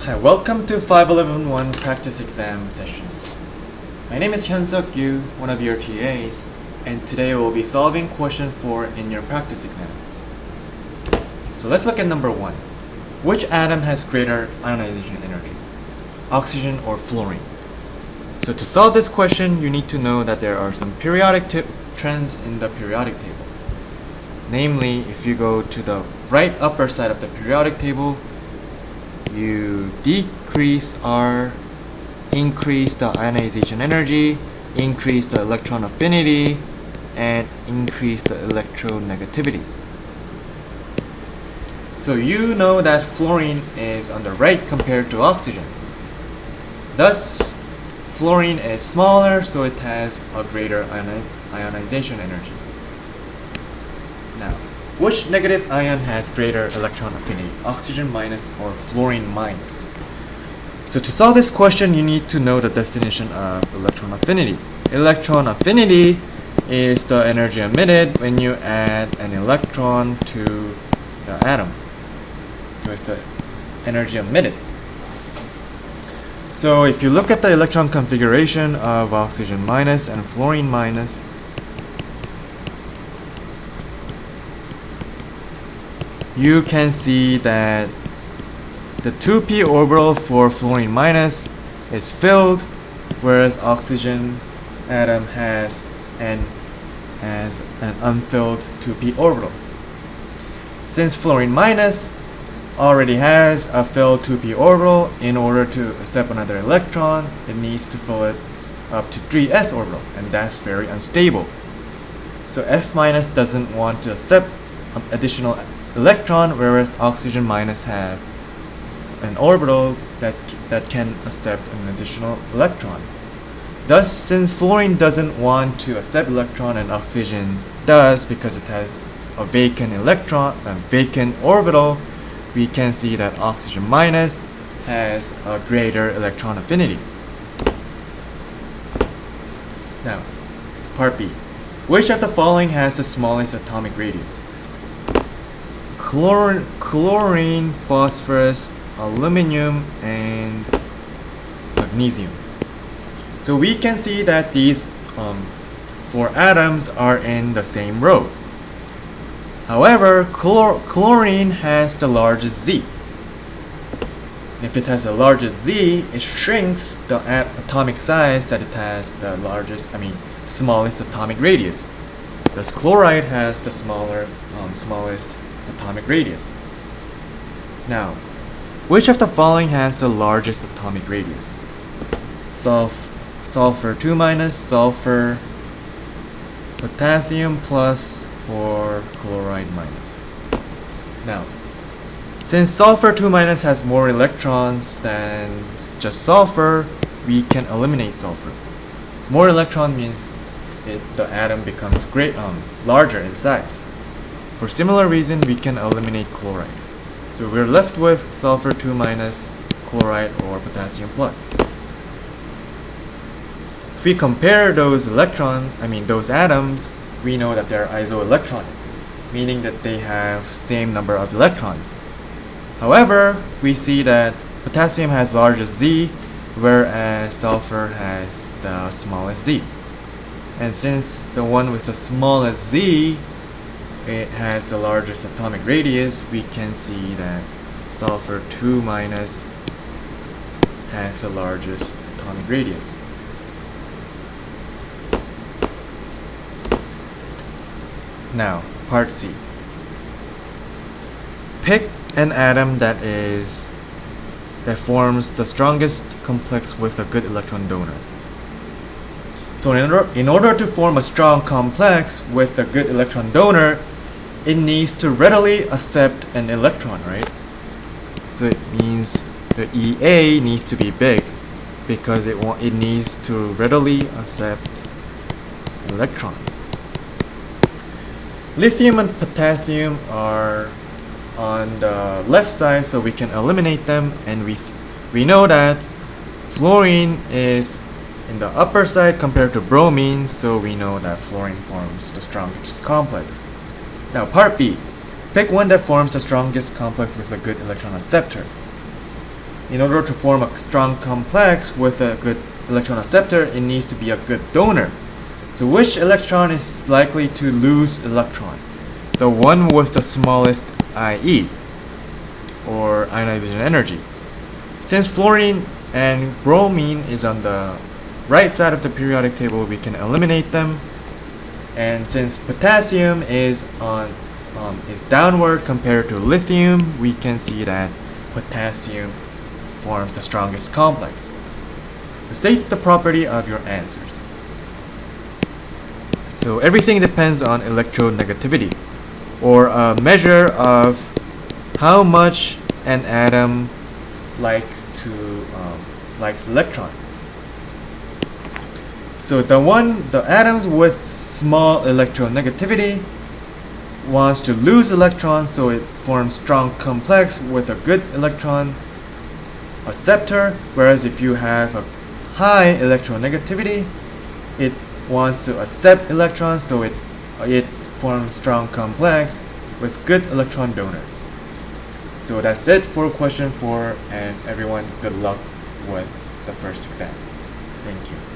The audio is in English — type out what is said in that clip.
Hi, welcome to 5111 practice exam session. My name is Hyun-Suk Yu, one of your TAs, and today we'll be solving question 4 in your practice exam. So let's look at number 1. Which atom has greater ionization energy? Oxygen or fluorine? So to solve this question, you need to know that there are some periodic trends in the periodic table. Namely, if you go to the right upper side of the periodic table, you decrease R, increase the ionization energy, increase the electron affinity, and increase the electronegativity. So you know that fluorine is on the right compared to oxygen. Thus, fluorine is smaller, so it has a greater ionization energy. Now, which negative ion has greater electron affinity? Oxygen minus or fluorine minus? So to solve this question, you need to know the definition of electron affinity. Electron affinity is the energy emitted when you add an electron to the atom. So it's the energy emitted. So if you look at the electron configuration of oxygen minus and fluorine minus, you can see that the 2p orbital for fluorine minus is filled, whereas oxygen atom has an unfilled 2p orbital. Since fluorine minus already has a filled 2p orbital, in order to accept another electron, it needs to fill it up to 3s orbital, and that's very unstable. So F minus doesn't want to accept additional electron, whereas oxygen minus have an orbital that can accept an additional electron. Thus, since fluorine doesn't want to accept electron and oxygen does because it has a vacant orbital, we can see that oxygen minus has a greater electron affinity. Now, part B. Which of the following has the smallest atomic radius? Chlorine, phosphorus, aluminum, and magnesium. So we can see that these 4 atoms are in the same row. However, chlorine has the largest Z. If it has the largest Z, it shrinks the atomic size that it has the smallest atomic radius. Thus, chloride has the smallest atomic radius. Now, which of the following has the largest atomic radius? Sulfur 2 minus, sulfur, potassium plus, or chloride minus. Now, since sulfur 2 minus has more electrons than just sulfur, we can eliminate sulfur. More electron means the atom becomes larger in size. For similar reason, we can eliminate chloride. So we're left with sulfur 2 minus, chloride, or potassium plus. If we compare those atoms, we know that they're isoelectronic, meaning that they have same number of electrons. However, we see that potassium has largest Z, whereas sulfur has the smallest Z. And since the one with the smallest Z, it has the largest atomic radius, we can see that sulfur 2 minus has the largest atomic radius. Now, part C. Pick an atom that forms the strongest complex with a good electron donor. So in order to form a strong complex with a good electron donor, it needs to readily accept an electron, right? So it means the EA needs to be big because it needs to readily accept an electron. Lithium and potassium are on the left side, so we can eliminate them, and we know that fluorine is in the upper side compared to bromine, so we know that fluorine forms the strongest complex. Now, part B. Pick one that forms the strongest complex with a good electron acceptor. in order to form a strong complex with a good electron acceptor, it needs to be a good donor. So which electron is likely to lose electron? The one with the smallest IE, or ionization energy. Since fluorine and bromine is on the right side of the periodic table, we can eliminate them. And since potassium is downward compared to lithium, we can see that potassium forms the strongest complex. So state the property of your answers. So everything depends on electronegativity, or a measure of how much an atom likes electron. So the atoms with small electronegativity wants to lose electrons, so it forms strong complex with a good electron acceptor, whereas if you have a high electronegativity, it wants to accept electrons, so it forms strong complex with good electron donor. So that's it for question 4, and everyone, good luck with the first exam. Thank you.